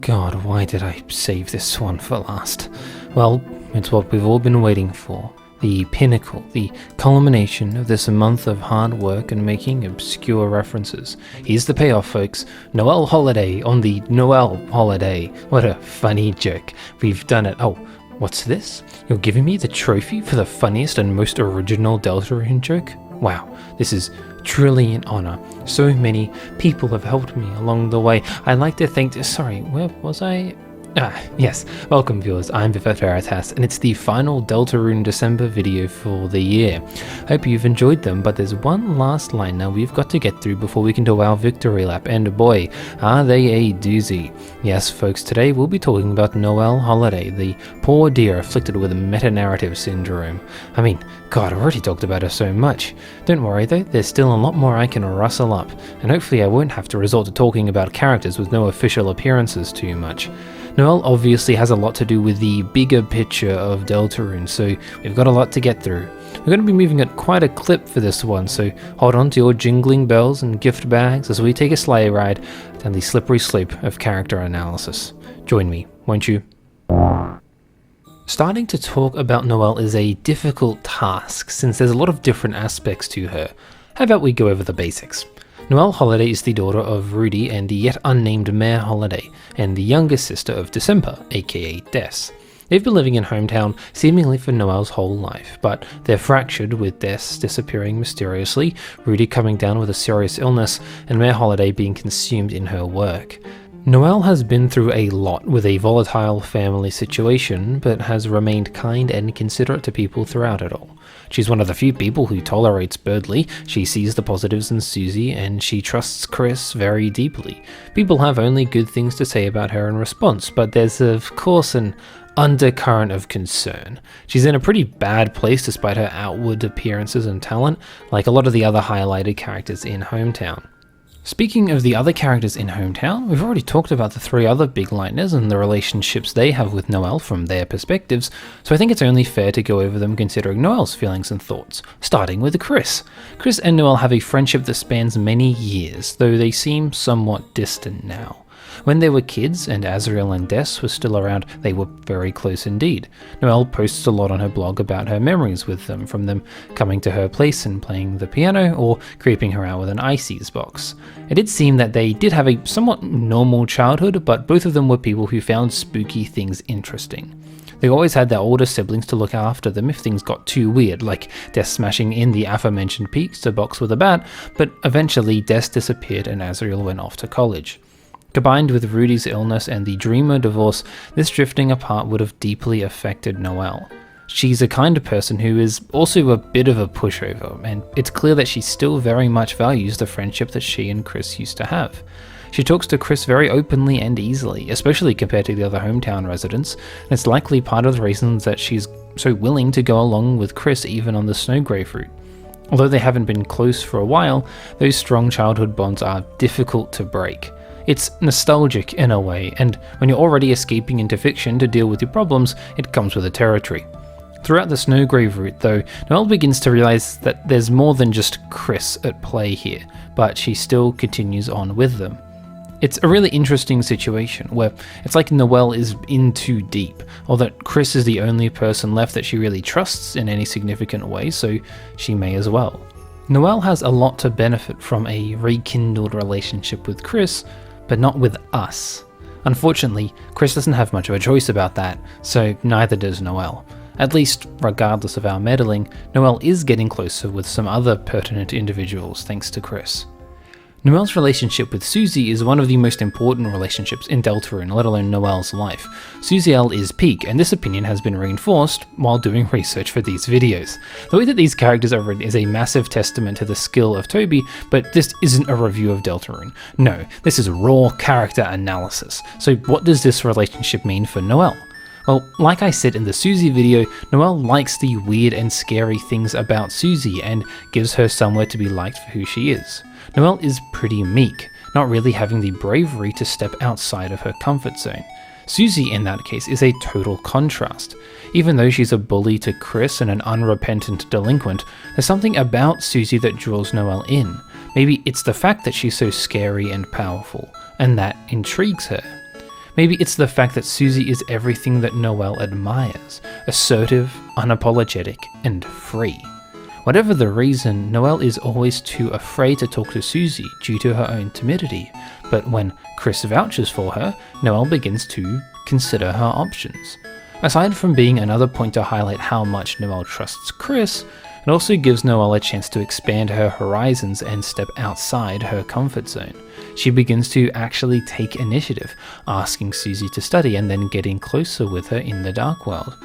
God, why did I save this one for last? Well, it's what we've all been waiting for. The pinnacle, the culmination of this month of hard work and making obscure references. Here's the payoff, folks. Noelle holiday on the Noelle holiday. What a funny joke. We've done it. Oh, what's this? You're giving me the trophy for the funniest and most original Deltarune joke? Wow, this is truly an honor. So many people have helped me along the way. I'd like to thank... Sorry, where was I? Yes. Welcome, viewers. I'm Veritas, and it's the final Deltarune December video for the year. Hope you've enjoyed them, but there's one last line now we've got to get through before we can do our victory lap, and boy, are they a doozy. Yes, folks, today we'll be talking about Noelle Holiday, the poor dear afflicted with meta-narrative syndrome. I mean, God, I've already talked about her so much. Don't worry though, there's still a lot more I can rustle up, and hopefully I won't have to resort to talking about characters with no official appearances too much. Noelle obviously has a lot to do with the bigger picture of Deltarune, so we've got a lot to get through. We're going to be moving at quite a clip for this one, so hold on to your jingling bells and gift bags as we take a sleigh ride down the slippery slope of character analysis. Join me, won't you? Starting to talk about Noelle is a difficult task since there's a lot of different aspects to her. How about we go over the basics? Noelle Holiday is the daughter of Rudy and the yet unnamed Mayor Holiday, and the younger sister of December, aka Des. They've been living in hometown seemingly for Noelle's whole life, but they're fractured with Des disappearing mysteriously, Rudy coming down with a serious illness, and Mayor Holiday being consumed in her work. Noelle has been through a lot with a volatile family situation, but has remained kind and considerate to people throughout it all. She's one of the few people who tolerates Birdley, she sees the positives in Susie, and she trusts Chris very deeply. People have only good things to say about her in response, but there's of course an undercurrent of concern. She's in a pretty bad place despite her outward appearances and talent, like a lot of the other highlighted characters in Hometown. Speaking of the other characters in Hometown, we've already talked about the three other big lightners and the relationships they have with Noelle from their perspectives, so I think it's only fair to go over them considering Noelle's feelings and thoughts, starting with Chris. Chris and Noelle have a friendship that spans many years, though they seem somewhat distant now. When they were kids and Azriel and Des were still around, they were very close indeed. Noelle posts a lot on her blog about her memories with them, from them coming to her place and playing the piano, or creeping her out with an ices box. It did seem that they did have a somewhat normal childhood, but both of them were people who found spooky things interesting. They always had their older siblings to look after them if things got too weird, like Des smashing in the aforementioned pizza box with a bat, but eventually Des disappeared and Azriel went off to college. Combined with Rudy's illness and the Dreamer divorce, this drifting apart would have deeply affected Noelle. She's a kind of person who is also a bit of a pushover, and it's clear that she still very much values the friendship that she and Chris used to have. She talks to Chris very openly and easily, especially compared to the other hometown residents, and it's likely part of the reasons that she's so willing to go along with Chris even on the Snowgrave route. Although they haven't been close for a while, those strong childhood bonds are difficult to break. It's nostalgic in a way, and when you're already escaping into fiction to deal with your problems, it comes with the territory. Throughout the Snowgrave route though, Noelle begins to realize that there's more than just Chris at play here, but she still continues on with them. It's a really interesting situation where it's like Noelle is in too deep, or that Chris is the only person left that she really trusts in any significant way, so she may as well. Noelle has a lot to benefit from a rekindled relationship with Chris, but not with us. Unfortunately, Chris doesn't have much of a choice about that, so neither does Noelle. At least, regardless of our meddling, Noelle is getting closer with some other pertinent individuals thanks to Chris. Noelle's relationship with Susie is one of the most important relationships in Deltarune, let alone Noelle's life. Susie L is peak, and this opinion has been reinforced while doing research for these videos. The way that these characters are written is a massive testament to the skill of Toby, but this isn't a review of Deltarune. No, this is raw character analysis. So what does this relationship mean for Noelle? Well, like I said in the Susie video, Noelle likes the weird and scary things about Susie and gives her somewhere to be liked for who she is. Noelle is pretty meek, not really having the bravery to step outside of her comfort zone. Susie, in that case, is a total contrast. Even though she's a bully to Chris and an unrepentant delinquent, there's something about Susie that draws Noelle in. Maybe it's the fact that she's so scary and powerful, and that intrigues her. Maybe it's the fact that Susie is everything that Noelle admires, assertive, unapologetic, and free. Whatever the reason, Noelle is always too afraid to talk to Susie due to her own timidity, but when Chris vouches for her, Noelle begins to consider her options. Aside from being another point to highlight how much Noelle trusts Chris, it also gives Noelle a chance to expand her horizons and step outside her comfort zone. She begins to actually take initiative, asking Susie to study and then getting closer with her in the dark world.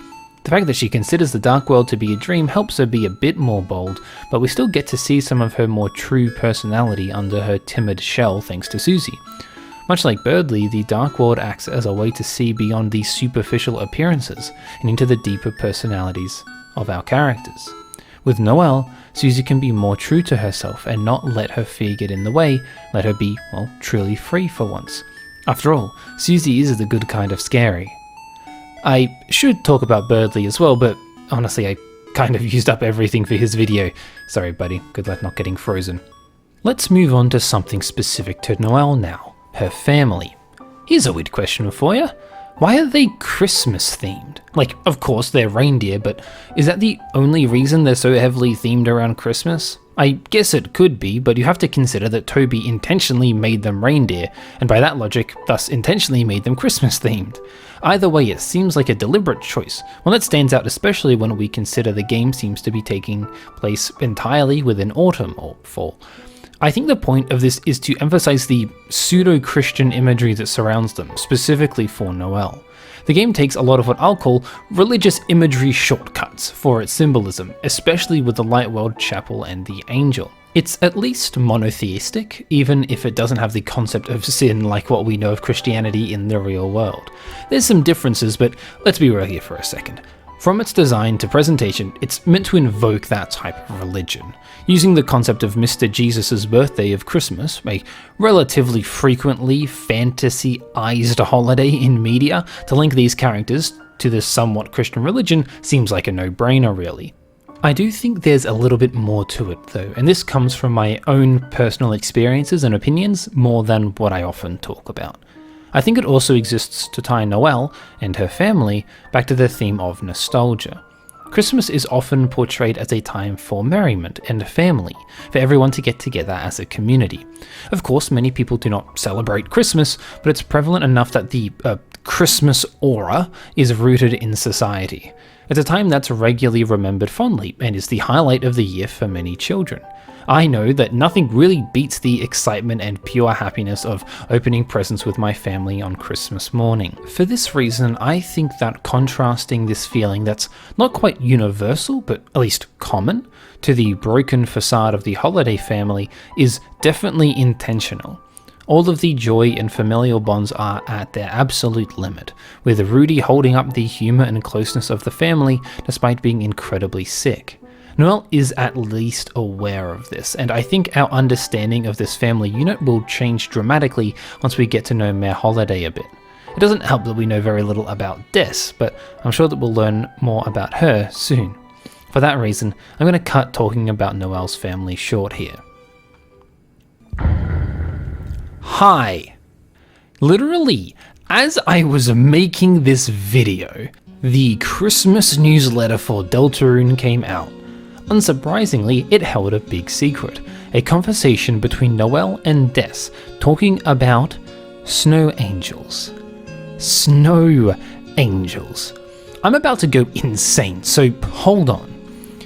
The fact that she considers the dark world to be a dream helps her be a bit more bold, but we still get to see some of her more true personality under her timid shell thanks to Susie. Much like Birdley, the dark world acts as a way to see beyond the superficial appearances and into the deeper personalities of our characters. With Noelle, Susie can be more true to herself and not let her fear get in the way, let her be, well, truly free for once. After all, Susie is the good kind of scary. I should talk about Birdley as well, but honestly I kind of used up everything for his video. Sorry buddy, good luck not getting frozen. Let's move on to something specific to Noelle now, her family. Here's a weird question for you. Why are they Christmas themed? Like, of course they're reindeer, but is that the only reason they're so heavily themed around Christmas? I guess it could be, but you have to consider that Toby intentionally made them reindeer, and by that logic, thus intentionally made them Christmas themed. Either way, it seems like a deliberate choice, one that stands out especially when we consider the game seems to be taking place entirely within autumn or fall. I think the point of this is to emphasize the pseudo-Christian imagery that surrounds them, specifically for Noelle. The game takes a lot of what I'll call religious imagery shortcuts for its symbolism, especially with the Lightworld Chapel and the Angel. It's at least monotheistic, even if it doesn't have the concept of sin like what we know of Christianity in the real world. There's some differences, but let's be real here for a second. From its design to presentation, it's meant to invoke that type of religion, using the concept of Mr. Jesus' birthday of Christmas, a relatively frequently fantasy-ized holiday in media, to link these characters to this somewhat Christian religion seems like a no-brainer really. I do think there's a little bit more to it though, and this comes from my own personal experiences and opinions more than what I often talk about. I think it also exists to tie Noelle and her family back to the theme of nostalgia. Christmas is often portrayed as a time for merriment and family, for everyone to get together as a community. Of course, many people do not celebrate Christmas, but it's prevalent enough that the Christmas aura is rooted in society. It's a time that's regularly remembered fondly, and is the highlight of the year for many children. I know that nothing really beats the excitement and pure happiness of opening presents with my family on Christmas morning. For this reason, I think that contrasting this feeling that's not quite universal, but at least common, to the broken facade of the holiday family is definitely intentional. All of the joy and familial bonds are at their absolute limit, with Rudy holding up the humour and closeness of the family despite being incredibly sick. Noelle is at least aware of this, and I think our understanding of this family unit will change dramatically once we get to know Mayor Holiday a bit. It doesn't help that we know very little about Des, but I'm sure that we'll learn more about her soon. For that reason, I'm going to cut talking about Noelle's family short here. Hi! Literally, as I was making this video, the Christmas newsletter for Deltarune came out. Unsurprisingly, it held a big secret, a conversation between Noelle and Des talking about snow angels. Snow angels. I'm about to go insane, so hold on.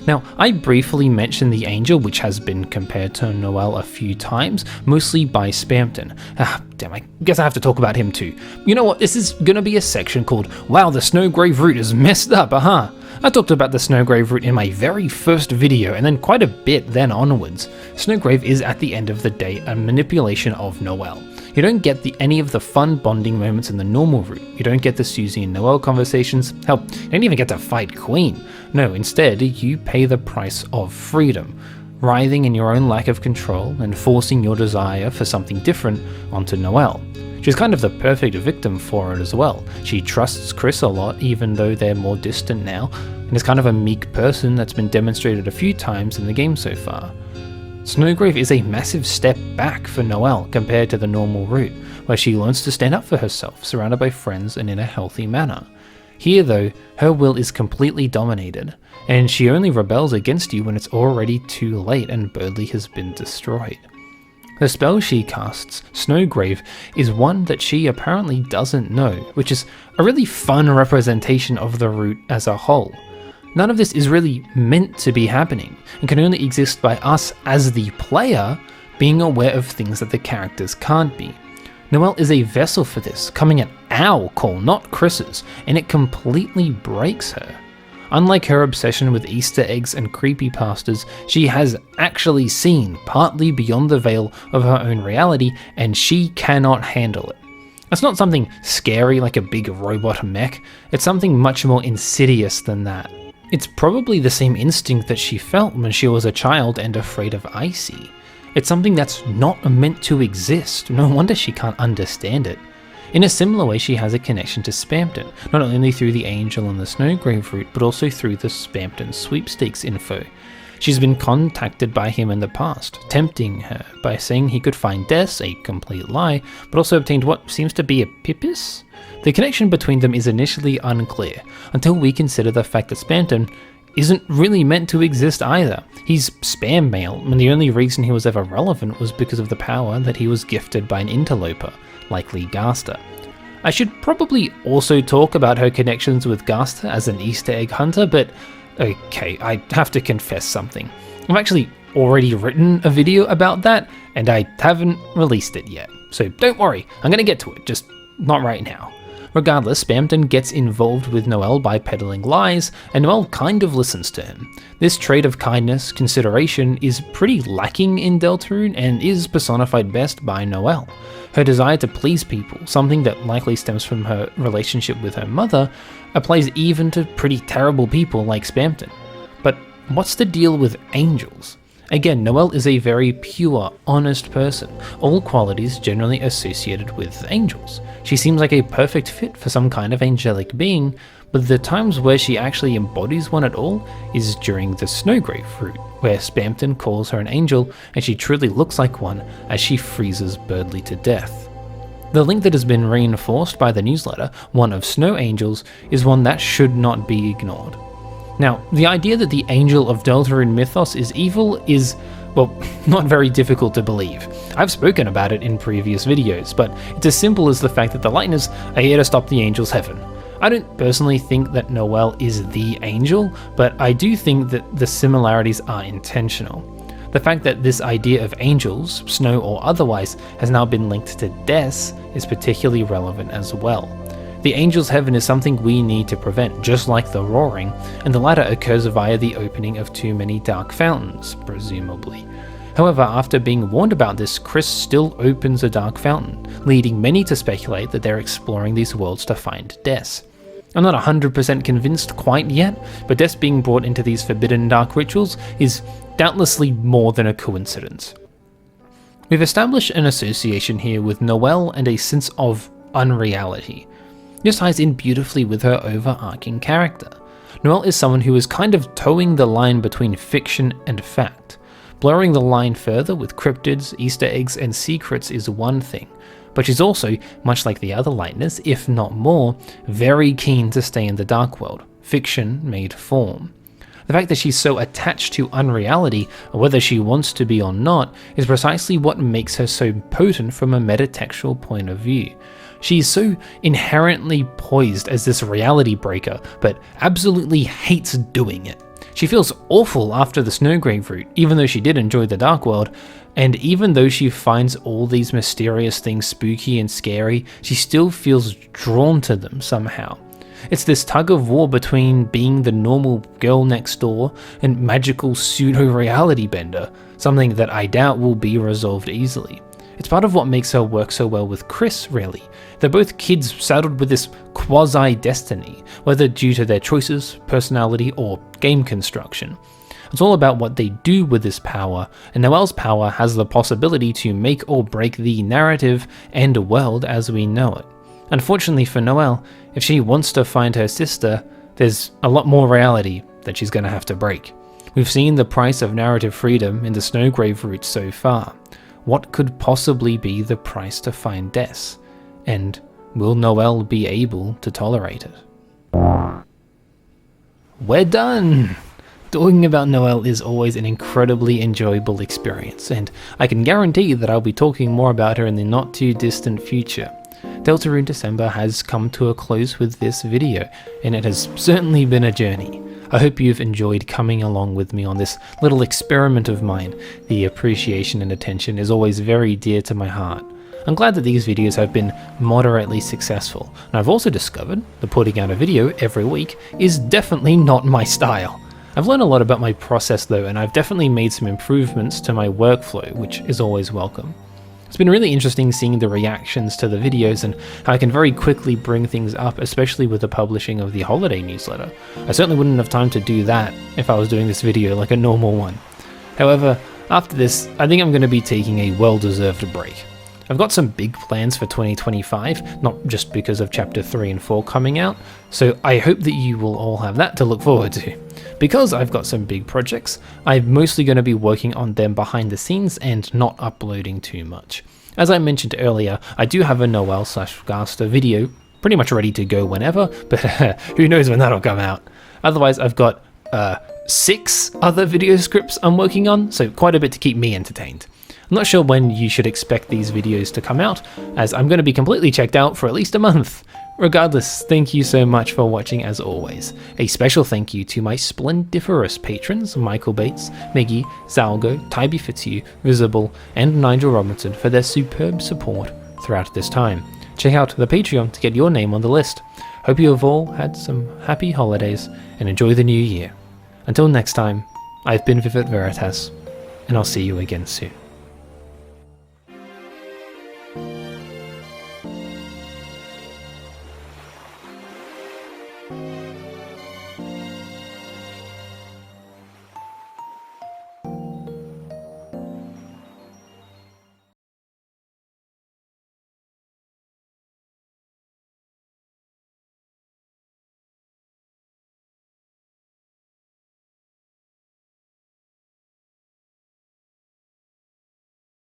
Now, I briefly mentioned the angel, which has been compared to Noelle a few times, mostly by Spamton. Damn, I guess I have to talk about him too. You know what, this is gonna be a section called Wow, the Snowgrave Route is messed up, I talked about the Snowgrave route in my very first video, and then quite a bit then onwards. Snowgrave is at the end of the day a manipulation of Noelle. You don't get any of the fun bonding moments in the normal route. You don't get the Susie and Noelle conversations. Hell, you don't even get to fight Queen. No, instead, you pay the price of freedom, writhing in your own lack of control and forcing your desire for something different onto Noelle. She's kind of the perfect victim for it as well. She trusts Chris a lot, even though they're more distant now, and is kind of a meek person that's been demonstrated a few times in the game so far. Snowgrave is a massive step back for Noelle compared to the normal route, where she learns to stand up for herself, surrounded by friends and in a healthy manner. Here though, her will is completely dominated, and she only rebels against you when it's already too late and Birdly has been destroyed. The spell she casts, Snowgrave, is one that she apparently doesn't know, which is a really fun representation of the route as a whole. None of this is really meant to be happening, and can only exist by us as the player being aware of things that the characters can't be. Noelle is a vessel for this, coming at our call, not Chris's, and it completely breaks her. Unlike her obsession with Easter eggs and creepypastas, she has actually seen partly beyond the veil of her own reality, and she cannot handle it. It's not something scary like a big robot mech, it's something much more insidious than that. It's probably the same instinct that she felt when she was a child and afraid of Icy. It's something that's not meant to exist, no wonder she can't understand it. In a similar way, she has a connection to Spamton, not only through the Angel and the Snowgrave route, but also through the Spamton sweepstakes info. She's been contacted by him in the past, tempting her by saying he could find Des, a complete lie, but also obtained what seems to be a Pippis? The connection between them is initially unclear, until we consider the fact that Spamton isn't really meant to exist either. He's spam mail, and the only reason he was ever relevant was because of the power that he was gifted by an interloper, likely Gaster. I should probably also talk about her connections with Gaster as an Easter egg hunter, but okay, I have to confess something. I've actually already written a video about that, and I haven't released it yet. So don't worry, I'm gonna get to it, just not right now. Regardless, Spamton gets involved with Noelle by peddling lies, and Noelle kind of listens to him. This trait of kindness, consideration, is pretty lacking in Deltarune and is personified best by Noelle. Her desire to please people, something that likely stems from her relationship with her mother, applies even to pretty terrible people like Spamton. But what's the deal with angels? Again, Noelle is a very pure, honest person, all qualities generally associated with angels. She seems like a perfect fit for some kind of angelic being, but the times where she actually embodies one at all is during the Snowgrave route, where Spamton calls her an angel and she truly looks like one as she freezes Birdly to death. The link that has been reinforced by the newsletter, one of Snow Angels, is one that should not be ignored. Now, the idea that the Angel of Deltarune mythos is evil is, well, not very difficult to believe. I've spoken about it in previous videos, but it's as simple as the fact that the Lightners are here to stop the Angel's heaven. I don't personally think that Noelle is the Angel, but I do think that the similarities are intentional. The fact that this idea of angels, snow or otherwise, has now been linked to Des is particularly relevant as well. The Angel's Heaven is something we need to prevent, just like the Roaring, and the latter occurs via the opening of too many dark fountains, presumably. However, after being warned about this, Chris still opens a dark fountain, leading many to speculate that they're exploring these worlds to find Des. I'm not 100% convinced quite yet, but Des being brought into these forbidden dark rituals is doubtlessly more than a coincidence. We've established an association here with Noelle and a sense of unreality. This ties in beautifully with her overarching character. Noelle is someone who is kind of towing the line between fiction and fact. Blurring the line further with cryptids, Easter eggs, and secrets is one thing, but she's also, much like the other Lightners, if not more, very keen to stay in the dark world, fiction made form. The fact that she's so attached to unreality, whether she wants to be or not, is precisely what makes her so potent from a metatextual point of view. She's so inherently poised as this reality breaker, but absolutely hates doing it. She feels awful after the Snowgrave route, even though she did enjoy the Dark World, and even though she finds all these mysterious things spooky and scary, she still feels drawn to them somehow. It's this tug of war between being the normal girl next door and magical pseudo-reality bender, something that I doubt will be resolved easily. It's part of what makes her work so well with Chris, really. They're both kids saddled with this quasi-destiny, whether due to their choices, personality, or game construction. It's all about what they do with this power, and Noelle's power has the possibility to make or break the narrative and world as we know it. Unfortunately for Noelle, if she wants to find her sister, there's a lot more reality that she's going to have to break. We've seen the price of narrative freedom in the Snowgrave route so far. What could possibly be the price to find Des? And will Noelle be able to tolerate it? We're done! Talking about Noelle is always an incredibly enjoyable experience, and I can guarantee that I'll be talking more about her in the not too distant future. Deltarune December has come to a close with this video, and it has certainly been a journey. I hope you've enjoyed coming along with me on this little experiment of mine. The appreciation and attention is always very dear to my heart. I'm glad that these videos have been moderately successful, and I've also discovered that putting out a video every week is definitely not my style. I've learned a lot about my process though, and I've definitely made some improvements to my workflow, which is always welcome. It's been really interesting seeing the reactions to the videos and how I can very quickly bring things up, especially with the publishing of the holiday newsletter. I certainly wouldn't have time to do that if I was doing this video like a normal one. However, after this, I think I'm going to be taking a well-deserved break. I've got some big plans for 2025, not just because of Chapter 3 and 4 coming out, so I hope that you will all have that to look forward to. Because I've got some big projects, I'm mostly going to be working on them behind the scenes and not uploading too much. As I mentioned earlier, I do have a Noelle/Gaster video pretty much ready to go whenever, but who knows when that'll come out. Otherwise, I've got 6 other video scripts I'm working on, so quite a bit to keep me entertained. I'm not sure when you should expect these videos to come out, as I'm going to be completely checked out for at least a month. Regardless, thank you so much for watching as always. A special thank you to my splendiferous patrons Michael Bates, Miggy, Zalgo, Tybee Fitzhugh, Visible, and Nigel Robinson for their superb support throughout this time. Check out the Patreon to get your name on the list. Hope you have all had some happy holidays and enjoy the new year. Until next time, I've been Vivid Veritas, and I'll see you again soon.